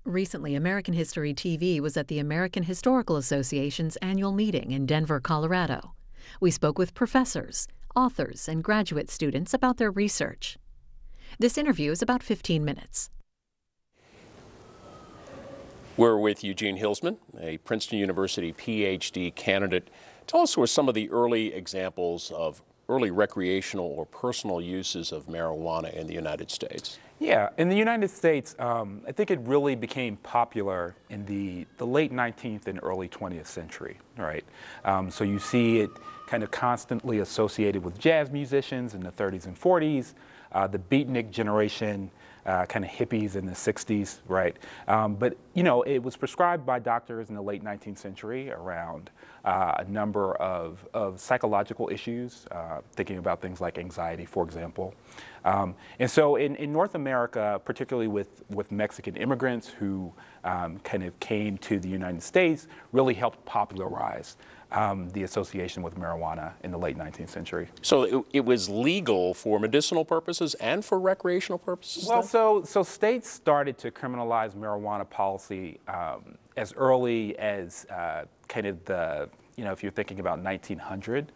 Recently, American History TV was at the American Historical Association's annual meeting in Denver, Colorado. We spoke with professors, authors, and graduate students about their research. This interview is about 15 minutes. We're with Eugene Hilsman, a Princeton University PhD candidate. Tell us what some of the early examples of early recreational or personal uses of marijuana in the United States. Yeah, in the United States, I think it really became popular in the late 19th and early 20th century, right? So you see it kind of constantly associated with jazz musicians in the 30s and 40s, the beatnik generation, kind of hippies in the 60s, right? But, you know, it was prescribed by doctors in the late 19th century around a number of psychological issues, thinking about things like anxiety, for example. And so in North America, particularly with Mexican immigrants who kind of came to the United States, really helped popularize the association with marijuana in the late 19th century. So it was legal for medicinal purposes and for recreational purposes? Well, so states started to criminalize marijuana policy as early as kind of the, you know, if you're thinking about 1900.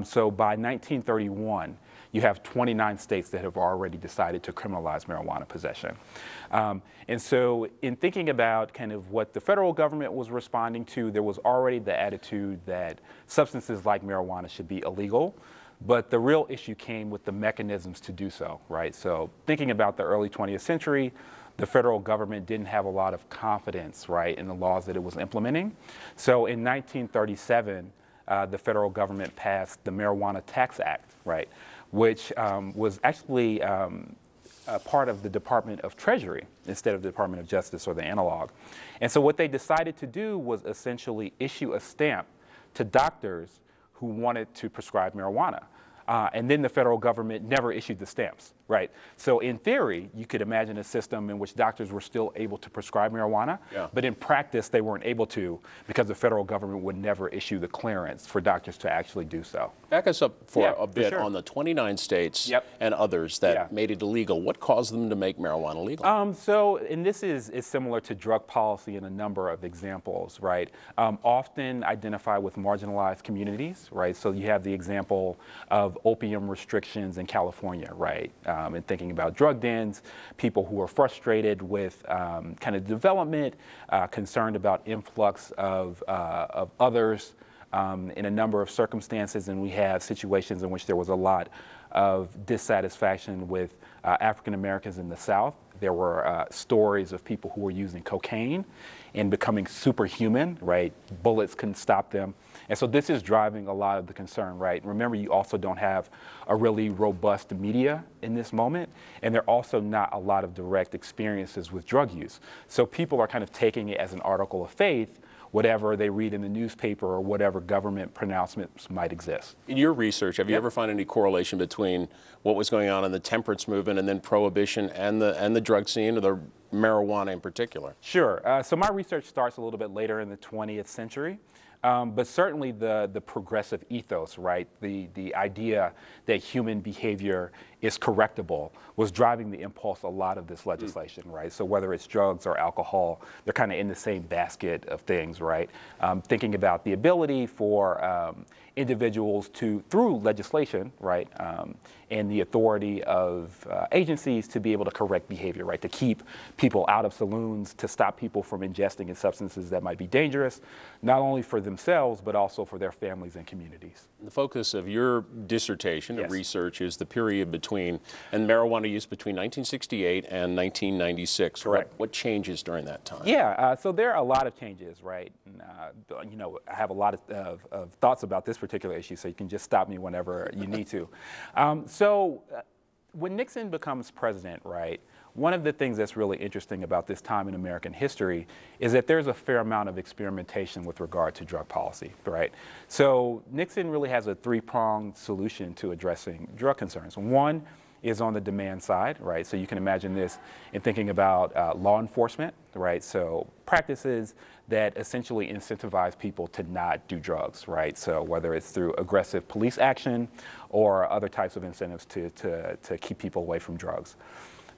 So by 1931, you have 29 states that have already decided to criminalize marijuana possession. And so in thinking about kind of what the federal government was responding to, there was already the attitude that substances like marijuana should be illegal. But the real issue came with the mechanisms to do so, right? So thinking about the early 20th century, the federal government didn't have a lot of confidence, right, in the laws that it was implementing. So in 1937, the federal government passed the Marijuana Tax Act, right, which was actually a part of the Department of Treasury instead of the Department of Justice or the analog. And so what they decided to do was essentially issue a stamp to doctors who wanted to prescribe marijuana. And then the federal government never issued the stamps, right? So in theory, you could imagine a system in which doctors were still able to prescribe marijuana, but in practice, they weren't able to because the federal government would never issue the clearance for doctors to actually do so. Back us up for a bit sure. on the 29 states and others that made it illegal. What caused them to make marijuana legal? And this is similar to drug policy in a number of examples, right? Often identify with marginalized communities, right? So you have the example of opium restrictions in California, right? And thinking about drug dens, people who are frustrated with kind of development, concerned about influx of others in a number of circumstances, and we have situations in which there was a lot of dissatisfaction with African Americans in the South. There were stories of people who were using cocaine and becoming superhuman, right? Bullets couldn't stop them. And so this is driving a lot of the concern, right? Remember, you also don't have a really robust media in this moment, and there are also not a lot of direct experiences with drug use. So people are kind of taking it as an article of faith, whatever they read in the newspaper or whatever government pronouncements might exist. In your research, have you ever found any correlation between what was going on in the temperance movement and then prohibition and the drug scene, or the marijuana in particular? Sure. So my research starts a little bit later in the 20th century. But certainly the progressive ethos, right? The idea that human behavior is correctable was driving the impulse a lot of this legislation, right? So whether it's drugs or alcohol, they're kind of in the same basket of things, right? Thinking about the ability for individuals to, through legislation, right, and the authority of agencies to be able to correct behavior, right, to keep people out of saloons, to stop people from ingesting in substances that might be dangerous, not only for themselves, but also for their families and communities. The focus of your dissertation of research is the period between, and marijuana use between 1968 and 1996. Correct. What changes during that time? Yeah, so there are a lot of changes, right? And, you know, I have a lot of thoughts about this particular issue, so you can just stop me whenever you need to. When Nixon becomes president, right, one of the things that's really interesting about this time in American history is that there's a fair amount of experimentation with regard to drug policy, right? So Nixon really has a three-pronged solution to addressing drug concerns. One is on the demand side, right? So you can imagine this in thinking about law enforcement, right? So practices that essentially incentivize people to not do drugs, right? So whether it's through aggressive police action or other types of incentives to keep people away from drugs.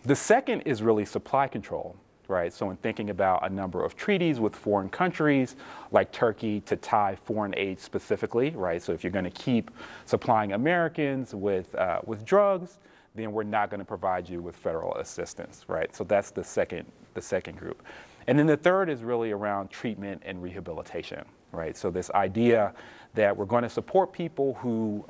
The second is really supply control, right? So in thinking about a number of treaties with foreign countries like Turkey to tie foreign aid specifically, right? So if you're going to keep supplying Americans with drugs, then we're not going to provide you with federal assistance, right? So that's the second group. And then the third is really around treatment and rehabilitation, right? So this idea that we're going to support people who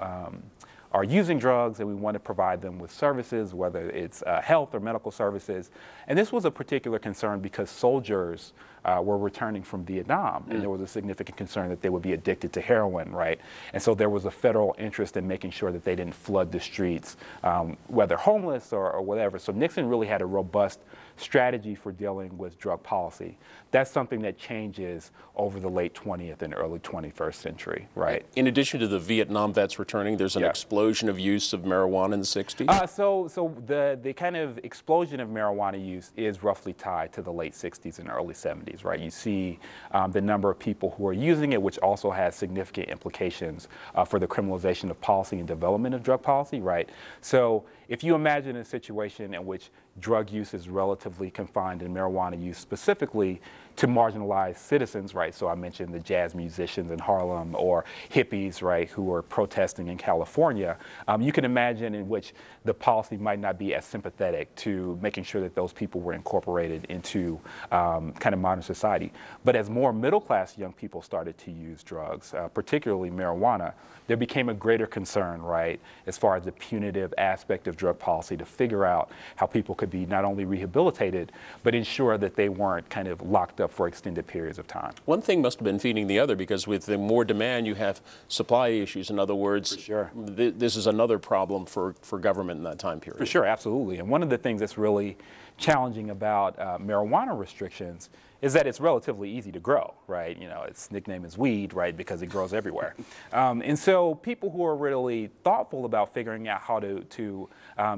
are using drugs, and we want to provide them with services, whether it's health or medical services. And this was a particular concern because soldiers were returning from Vietnam, and there was a significant concern that they would be addicted to heroin, right? And so there was a federal interest in making sure that they didn't flood the streets, whether homeless or whatever. So Nixon really had a robust strategy for dealing with drug policy. That's something that changes over the late 20th and early 21st century, right? In addition to the Vietnam vets returning, there's an explosion of use of marijuana in the 60s? So the kind of explosion of marijuana use is roughly tied to the late 60s and early 70s, right? You see the number of people who are using it, which also has significant implications for the criminalization of policy and development of drug policy, right? So if you imagine a situation in which drug use is relatively confined and marijuana use specifically to marginalized citizens, right? So I mentioned the jazz musicians in Harlem or hippies, right, who are protesting in California. You can imagine in which the policy might not be as sympathetic to making sure that those people were incorporated into kind of modern society. But as more middle-class young people started to use drugs, particularly marijuana, there became a greater concern, right, as far as the punitive aspect of drug policy to figure out how people could be not only rehabilitated, but ensure that they weren't kind of locked up for extended periods of time. One thing must have been feeding the other, because with the more demand, you have supply issues. In other words, For sure. This is another problem for government in that time period. For sure, absolutely. And one of the things that's really challenging about marijuana restrictions is that it's relatively easy to grow, right? You know, its nickname is weed, right, because it grows everywhere. And so people who are really thoughtful about figuring out how to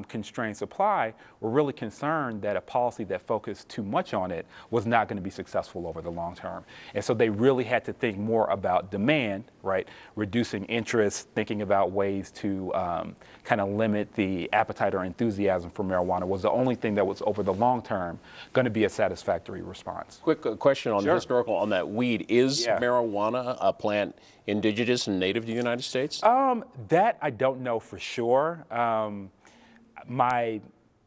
constrain supply were really concerned that a policy that focused too much on it was not going to be successful over the long term. And so they really had to think more about demand, right, reducing interest, thinking about ways to kind of limit the appetite or enthusiasm for marijuana was the only thing that was over the long term going to be a satisfactory response. Quick question on historical on that weed. Is Yeah. marijuana a plant indigenous and native to the United States? That I don't know for sure.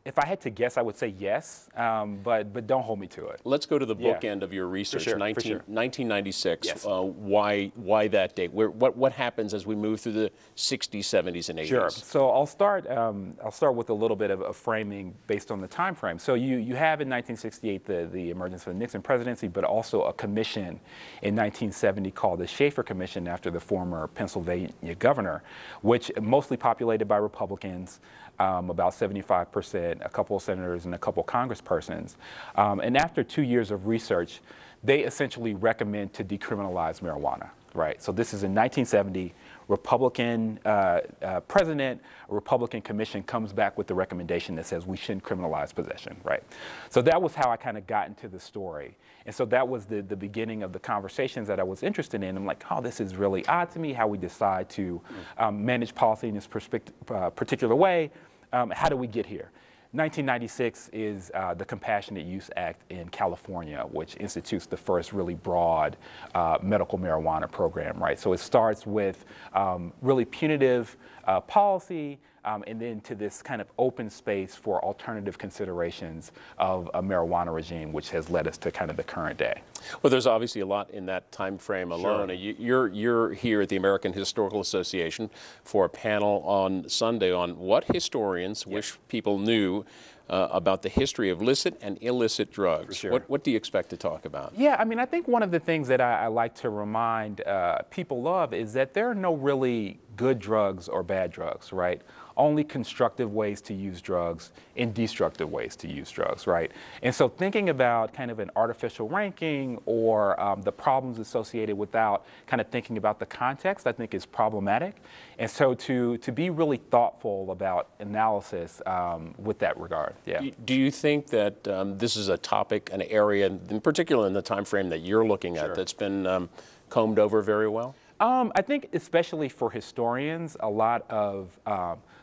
If I had to guess, I would say yes, but don't hold me to it. Let's go to the bookend of your research, For sure. 1996. Yes. Why that date? What happens as we move through the 60s, 70s, and 80s? Sure. So I'll start with a little bit of a framing based on the time frame. So you have in 1968 the emergence of the Nixon presidency, but also a commission in 1970 called the Schaefer Commission after the former Pennsylvania governor, which mostly populated by Republicans. About 75%, a couple of senators and a couple of congresspersons. And after 2 years of research, they essentially recommend to decriminalize marijuana, right? So this is in 1970, Republican president, a Republican commission comes back with the recommendation that says we shouldn't criminalize possession, right? So that was how I kind of got into the story. And so that was the beginning of the conversations that I was interested in. I'm like, oh, this is really odd to me, how we decide to manage policy in this particular way. How do we get here? 1996 is the Compassionate Use Act in California, which institutes the first really broad medical marijuana program, right? So it starts with really punitive policy and then to this kind of open space for alternative considerations of a marijuana regime, which has led us to kind of the current day. Well, there's obviously a lot in that time frame alone. Sure. You're here at the American Historical Association for a panel on Sunday on what historians wish people knew about the history of licit and illicit drugs. Sure. What do you expect to talk about? Yeah, I mean, I think one of the things that I like to remind people of is that there are no really good drugs or bad drugs, right? Only constructive ways to use drugs and destructive ways to use drugs, right? And so thinking about kind of an artificial ranking or the problems associated without kind of thinking about the context, I think is problematic. And so to be really thoughtful about analysis with that regard, yeah. Do you think that this is a topic, an area, in particular in the time frame that you're looking at, that's been combed over very well? I think especially for historians, a lot of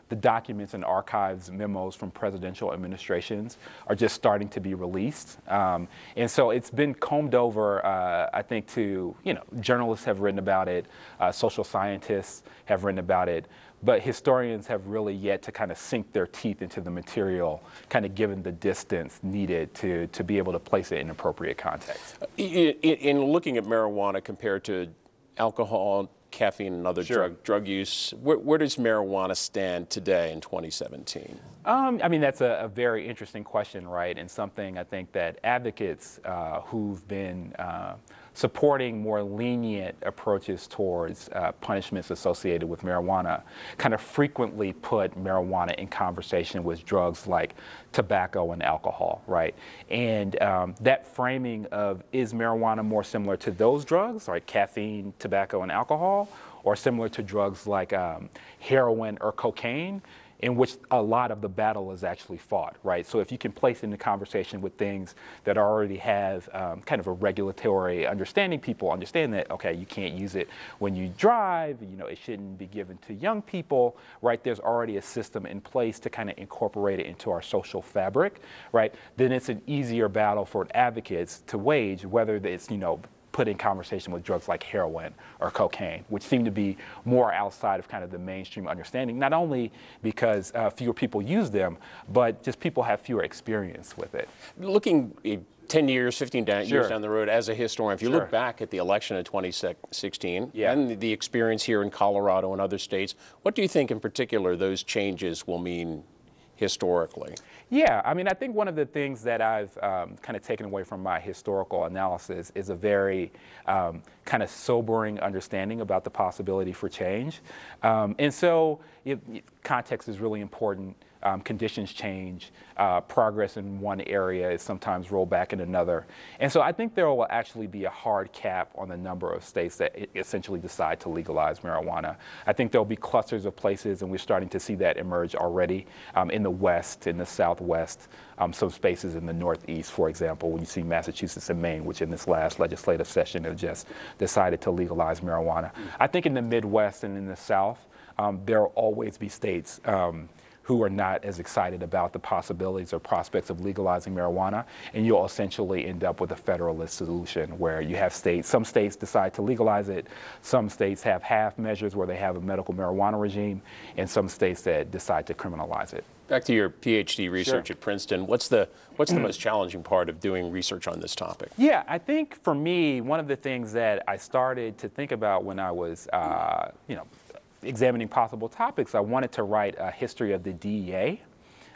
the documents and archives memos from presidential administrations are just starting to be released. And so it's been combed over, I think, to, journalists have written about it, social scientists have written about it, but historians have really yet to kind of sink their teeth into the material, kind of given the distance needed to be able to place it in appropriate context. In looking at marijuana compared to alcohol, caffeine, and other drug use, where does marijuana stand today in 2017? I mean, that's a very interesting question, right? And something I think that advocates who've been supporting more lenient approaches towards punishments associated with marijuana kind of frequently put marijuana in conversation with drugs like tobacco and alcohol, right? And that framing of, is marijuana more similar to those drugs, like caffeine, tobacco, and alcohol, or similar to drugs like heroin or cocaine, in which a lot of the battle is actually fought, right? So if you can place into conversation with things that already have kind of a regulatory understanding, people understand that, okay, you can't use it when you drive, it shouldn't be given to young people, right? There's already a system in place to kind of incorporate it into our social fabric, right? Then it's an easier battle for advocates to wage, whether it's, put in conversation with drugs like heroin or cocaine, which seem to be more outside of kind of the mainstream understanding, not only because fewer people use them, but just people have fewer experience with it. Looking 10 years, 15 years down the road as a historian, if you look back at the election in 2016 and the experience here in Colorado and other states, what do you think in particular those changes will mean historically? Yeah, I mean, I think one of the things that I've kind of taken away from my historical analysis is a very kind of sobering understanding about the possibility for change. And so context is really important. Conditions change, progress in one area is sometimes rolled back in another. And so I think there will actually be a hard cap on the number of states that essentially decide to legalize marijuana. I think there'll be clusters of places, and we're starting to see that emerge already in the West, in the Southwest, some spaces in the Northeast, for example, when you see Massachusetts and Maine, which in this last legislative session have just decided to legalize marijuana. I think in the Midwest and in the South, there will always be states who are not as excited about the possibilities or prospects of legalizing marijuana, and you'll essentially end up with a federalist solution where you have some states decide to legalize it, some states have half measures where they have a medical marijuana regime, and some states that decide to criminalize it. Back to your PhD research at Princeton, what's the most challenging part of doing research on this topic? Yeah, I think for me, one of the things that I started to think about when I was, examining possible topics, I wanted to write a history of the DEA.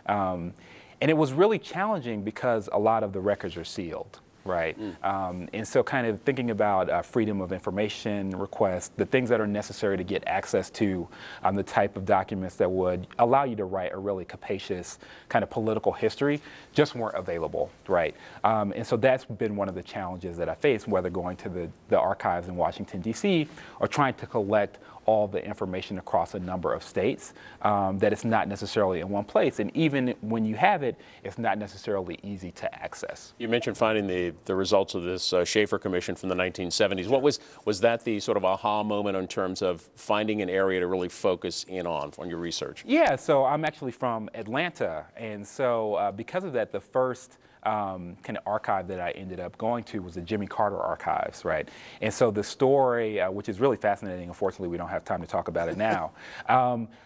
And it was really challenging because a lot of the records are sealed, right? And so kind of thinking about freedom of information requests, the things that are necessary to get access to the type of documents that would allow you to write a really capacious kind of political history just weren't available, right? And so that's been one of the challenges that I faced, whether going to the archives in Washington, D.C., or trying to collect all the information across a number of states, that it's not necessarily in one place. And even when you have it, it's not necessarily easy to access. You mentioned finding the results of this Schaefer Commission from the 1970s. What was that the sort of aha moment in terms of finding an area to really focus in on your research? Yeah, so I'm actually from Atlanta. And so because of that, the first kind of archive that I ended up going to was the Jimmy Carter archives, right? And so the story, which is really fascinating, unfortunately we don't have time to talk about it now,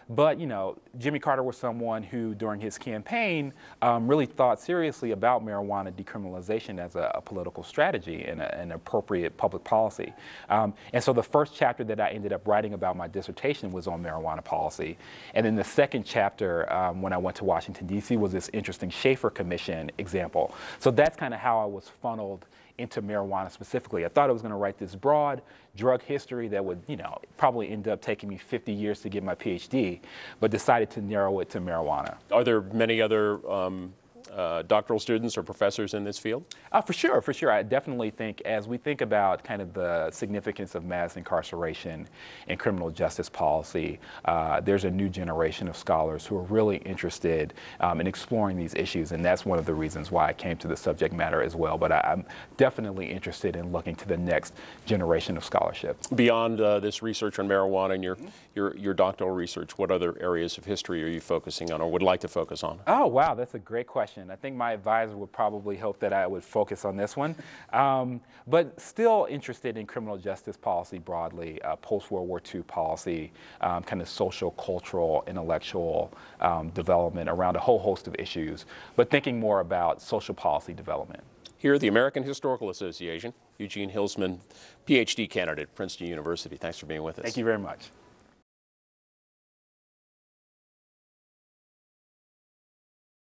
but Jimmy Carter was someone who during his campaign really thought seriously about marijuana decriminalization as a political strategy and an appropriate public policy. And so the first chapter that I ended up writing about my dissertation was on marijuana policy. And then the second chapter, when I went to Washington, D.C., was this interesting Schaefer Commission example. So that's kind of how I was funneled into marijuana specifically. I thought I was going to write this broad drug history that would, probably end up taking me 50 years to get my PhD, but decided to narrow it to marijuana. Are there many other doctoral students or professors in this field? For sure, for sure. I definitely think as we think about kind of the significance of mass incarceration in criminal justice policy, there's a new generation of scholars who are really interested in exploring these issues, and that's one of the reasons why I came to the subject matter as well. But I'm definitely interested in looking to the next generation of scholarship. Beyond this research on marijuana and your doctoral research, what other areas of history are you focusing on or would like to focus on? Oh, wow, that's a great question. I think my advisor would probably hope that I would focus on this one. But still interested in criminal justice policy broadly, post-World War II policy, kind of social, cultural, intellectual development around a whole host of issues, but thinking more about social policy development. Here at the American Historical Association, Eugene Hilsman, PhD candidate, Princeton University. Thanks for being with us. Thank you very much.